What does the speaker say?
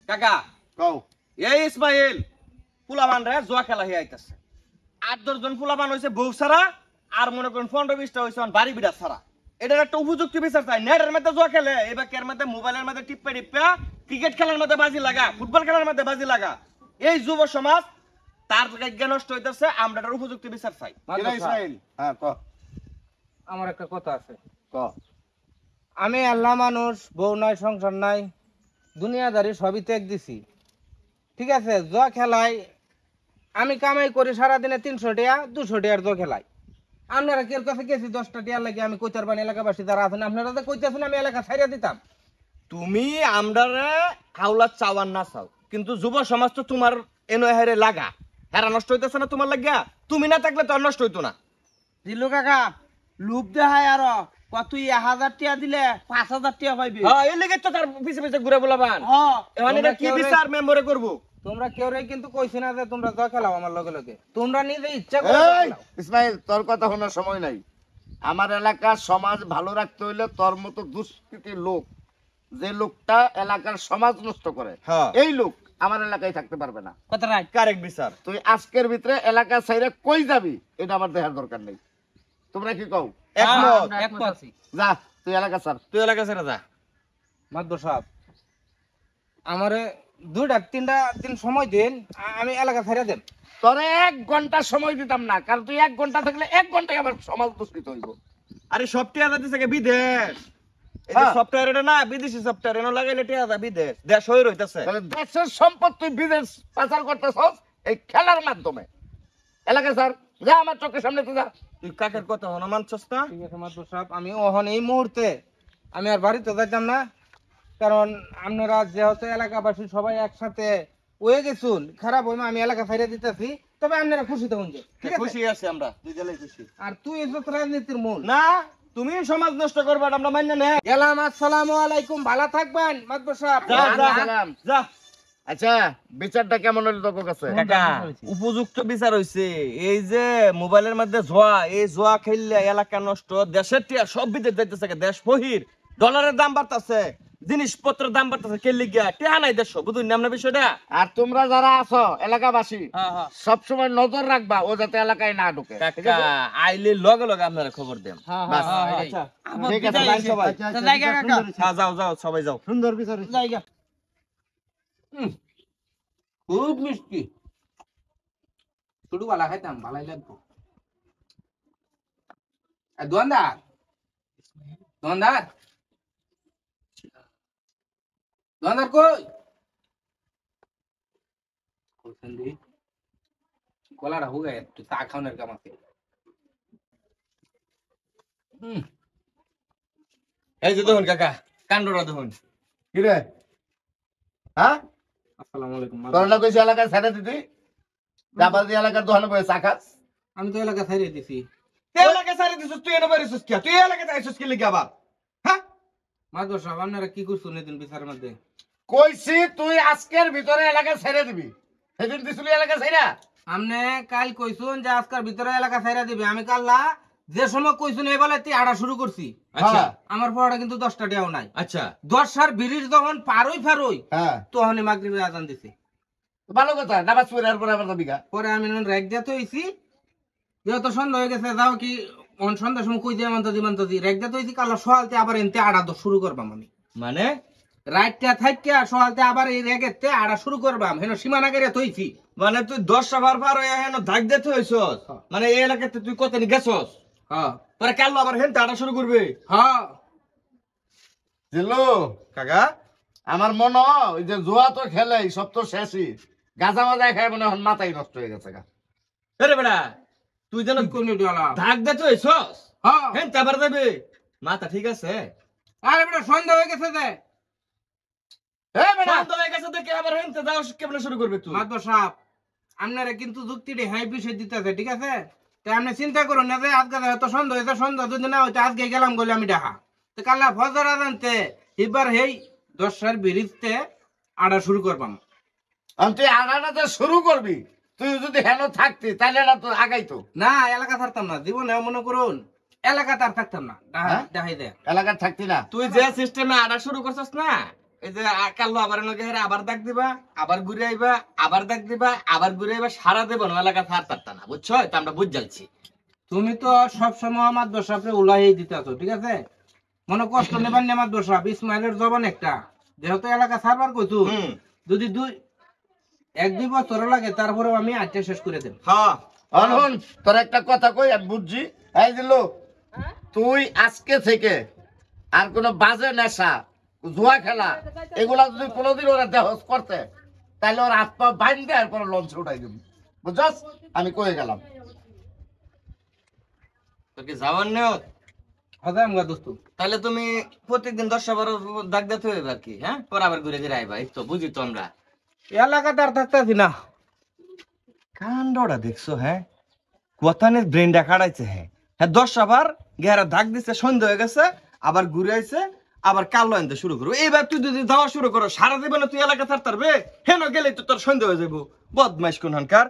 কাকা কও এই ইসমাইল ফুলাবান রে জুয়া খেলা হয়ে আইতাছে 8-10 জন ফুলাবান হইছে বউ সারা আর মনে করেন 15-20টা হইছে বাড়ি বিড়া সারা এটার একটা উপযুক্ত বিচার চাই নেটের মধ্যে জুয়া খেলে এবার কের মধ্যে মোবাইলের মধ্যে টিপে ক্রিকেট খেলার মধ্যে বাজি লাগা ফুটবল খেলার মধ্যে বাজি লাগা এই যুব সমাজ তার জ্ঞান নষ্ট হইতাছে আমরা এটার উপযুক্ত বিচার চাই ইসমাইল হ্যাঁ ক আমার একটা কথা আছে ক আমি আল্লাহ মানুষ বউ নাই সংসার নাই দুনিয়াদারি সবই ত্যাগ দিছি ঠিক আছে জুয়া খেলাই আমি কামাই করি সারাদিনে 300 টাকা 200 টাকার জুয়া খেলাই আপনারা কের কাছে গেছি 10টা টাকা লাগে আমি কইতার বানি এলাকাবাসী যারা আছেন আপনারা তো কইতাছেন আমি এলাকা ছাইরা দিতাম তুমি আমরারে হাওলা চাওয়ার না চাও কিন্তু যুব সমাজ তো তোমার এনো হেরে লাগা হেরা নষ্ট হইতেছে না তোমার লাগিয়া তুমি না থাকলে তো আর নষ্ট হইতো না দিলু কাকা লুপ দেখায় আর কত 1000 টাকা দিলে 5000 টাকা পাইবি হ্যাঁ এই লেগে তো তার পিছে পিছে ঘুরে বলাবান এখন এটা কি বিচার মেম্বরে করব তোমরা কেউরে কিন্তু কইছি না যে তোমরা জুয়া খেলাও আমার লগে লগে তোমরা নিজে ইচ্ছা করে এই ইসমাইল তোর কথা শোনার সময় নাই আমার এলাকার সমাজ ভালো রাখতে হইলে তোর মতো দুষ্কৃতী লোক যে লোকটা এলাকার সমাজ নষ্ট করে হ্যাঁ। এই লোক আমার এলাকায় থাকতে পারবে না কথা রাইট কারেক্ট বিচার তুই আজকের ভিতরে এলাকা ছাইরে কই যাবি এটা আমার দেখার দরকার নেই তোমরা কি কও একমত আছি যা তুই এলাকা ছাড় তুই এলাকা ছেড়ে যা মাদবর সাহেব আমারে 2-3 দিন সময় দিন আমি এলাকা ছেড়ে দেন তোরে 1 ঘন্টা সময় দিতাম না কারণ তুই 1 ঘন্টা থাকলে 1 ঘন্টায় আমার সমাজ দুষ্কৃত হইব আরে সফটওয়্যার দিতেছে কে বিদেশ এই যে হ্যাঁ। সফটওয়্যার এটা না বিদেশি সফটওয়্যার এনো লাগাইলে টিয়া যা বিদেশ দেশ হই রইতাছে তাহলে দেশের সম্পদ তুই বিদেশ পাচার করতেছস এই খেলার মাধ্যমে এলাকা স্যার যা আমার চোখের সামনে তুই যা তুই কাকের কথা হনো মানছস না ঠিক আছে মাদবর সাহেব আমি ওহন এই মুহূর্তে আমি আর বাড়িতে যাইতাম না কারণ আপনারা যেহেতু এলাকাবাসী সবাই একসাথে হয়ে গেছুন খারাপ হইমা আমি এলাকা ছেড়ে দিতেছি তবে আপনারা খুশি তখন যে ঠিক আছে খুশি আছে আমরা দুই জেলাই খুশি আর তুই এসব রাজনীতির মূল না তুমি সমাজ নষ্ট করবে এটা আমরা মান্য না গেলাম আসসালামু আলাইকুম ভালো থাকবেন মাদবর সাহেব যা যা সালাম। যা আচ্ছা বিচারটা কেমন হলো তোর কাছে কাকা উপযুক্ত বিচার হইছে এই যে মোবাইলের মধ্যে জোয়া এই জোয়া খেললে এলাকা নষ্ট দেশের টিয়া সব বিদেশ যাইতেছে দেশ বহির ডলারের দাম বাড়তাছে জিনিসপত্রের দাম বাড়তাছে কে লিগিয়া টিয়া নাই দেশ বুঝুন না বিষয়টা আর তোমরা যারা আছো এলাকাবাসী হ্যাঁ হ্যাঁ সব সময় নজর রাখবা ও যাতে এলাকায় না ঢুকে ঠিক কাকা আছে? আইলে লগে লগে আপনারা খবর দেন হ্যাঁ বাস। হ্যাঁ আচ্ছা ঠিক আছে যাই সবাই তো জায়গা কাকা হ্যাঁ যাও যাও সবাই যাও সুন্দর বিচার জায়গা খুব মিষ্টি শুধু ভালো খাইতাম ভালোই লাগতো আর দোকানদার দোকানদার দোকানদার কই কইছেন দি গলাটা হয়ে গেছে একটু চা খাওয়ানোর কাম আছে এই যে দেখুন কাকা কাণ্ডরা দেখুন কি রে হ্যাঁ আসসালামু আলাইকুম তোর না কইছে এলাকায় ছেড়ে দিতি যাবার দিয়ে এলাকার দোকানে বসে চা খাস আমি তো এলাকা ছাড়িয়ে দিছি তুই এলাকা সারি দিছিস তুই এনে বাড়িছিস কি তুই এলাকাতে আইছিস কি লিগা আবার হ্যাঁ মাদবর সাহেব আপনারা কি করছেন এদিন বিচারের মধ্যে কইছি তুই আজকের ভিতরে এলাকা ছেড়ে দিবি সেদিন দিছিলি এলাকা ছেড়া আমনে কাল কইছুন যে আজকার ভিতরে এলাকা ছাইরা দিবে আমি কাল্লা যে সময় কইছুন এই বেলাতে আড়া শুরু করছি আচ্ছা আমার পড়াটা কিন্তু 10টা টাকাও নাই আচ্ছা 10 আর বিরিশ যখন পারই হ্যাঁ তখনই মাগরিবের আজান দিছে ভালো কথা নামাজ পড়ে আর পরে আবার যাবি গা। পরে আমি রেক দিতে হইছি যেহেতু সন্ধ্যা হয়ে গেছে যাও কি সন্ধ্যার সময় কই দিয়ে মানতে দি রেক দিতে হইছি কাল্লা সকালতে আবার এনতে আড়া শুরু করবাম আমি মানে রাতটা থাইকে সকালতে আবার এই রেগেতে আড়া শুরু করবাম হেন সীমানা করে তৈছি মানে তুই 10 বার পার হয়ে হেন ধাক দিতে হইছস মানে এই এলাকাতে তুই কত নি গেছস হ্যাঁ পরে কাল আবার হেন টাটা শুরু করবে হ্যাঁ জিল্লু কাকা আমার মনে হয় ওই যে জুয়া তো খেলে সব তো শেষই গাঁজা মাজা খায় মনে হয় মাথায় নষ্ট হয়ে গেছে গা আরে বেটা তুই যেন কোন ডিওলা ধাক দিতে হইছস হ্যাঁ হেন তাবার যাবে মাথা ঠিক আছে আরে বেটা সন্ধ্যা হয়ে গেছে যে এ বেটা বন্ধ হয়ে গেছে দেখে আবার হেন তে যাও কেমনে শুরু করবে তুই মাদবর সাহেব আপনারা কিন্তু যুক্তিটি হাই বিষয় দিতেছে ঠিক আছে তাই আপনি চিন্তা করুন না যে আজকে হয়তো সন্ধ্যা হয়েছে সন্ধ্যা যদি না হইতো আজকে গেলাম বলে আমি ডাহা তো কাল্লা ফজর আজানতে এবার হেই 10 বিরিজতে আড়া শুরু করবাম আর তুই আড়াটা শুরু করবি তুই যদি হেন থাকতি তাহলে না তো আগাইতো না এলাকা থাকতাম না জীবনে মনে করুন এলাকা তার থাকতাম না হ্যাঁ? ডাহাই দেয় এলাকার থাকতি না তুই যে সিস্টেমে আডা শুরু করছস না এই যে কালো আবার নগে আবার ডাক দিবা, আবার ঘুরে আইবা, আবার ডাক দিবা, আবার ঘুরে আইবা, সারা দেব না এলাকা থার তারতা না, বুঝছো? তো আমরা বুঝ যাচ্ছি। তুমি তো সবসময় আমার দোষাপে উলাই দিতে আছো, ঠিক আছে? মনে কষ্ট নেবার নি আমার দোষাপ, ইসমাইলের জবান একটা, যেহেতু এলাকা সারবার কইছু, যদি 1-2 বছর লাগে তারপরেও আমি আজকে শেষ করে দেব। হ্যাঁ হন তোর একটা কথা কই আমি বুঝছি। এই দিল তুই আজকে থেকে আর কোনো বাজে নেশা, জুয়া খেলা এগুলা যদি কোনোদিন ওরা দেহ করতে, তাহলে ওর হাত পা বাইন্ধে এরপর লঞ্চে উঠাই দিবি, বুঝছস? আমি কয়ে গেলাম। তোর কি যাওয়ার নেও? হ্যাঁ আমগা দোস্ত, তাহলে তুমি প্রত্যেকদিন 10-12 ডাক দিতে হবে আর কি, হ্যাঁ? পর আবার ঘুরে ঘুরে আইবা, এই তো বুঝি তো আমরা। এলাকাতে আর থাকতেছি না। কাণ্ডটা দেখছো? হ্যাঁ, কোথানের ব্রেনটা কাটাইছে। হ্যাঁ হ্যাঁ, 10 আবার গেরা দাগ দিছে, সন্ধ্যা হয়ে গেছে, আবার ঘুরে আইছে, আবার কালো আনতে শুরু করবো। এইবার তুই যদি যাওয়া শুরু করো, সারা জীবনে তুই এলাকা থাকতে পারবে? হেন গেলে তো তোর সন্ধ্যা হয়ে যাবো। বদমাইশ কোন হানকার।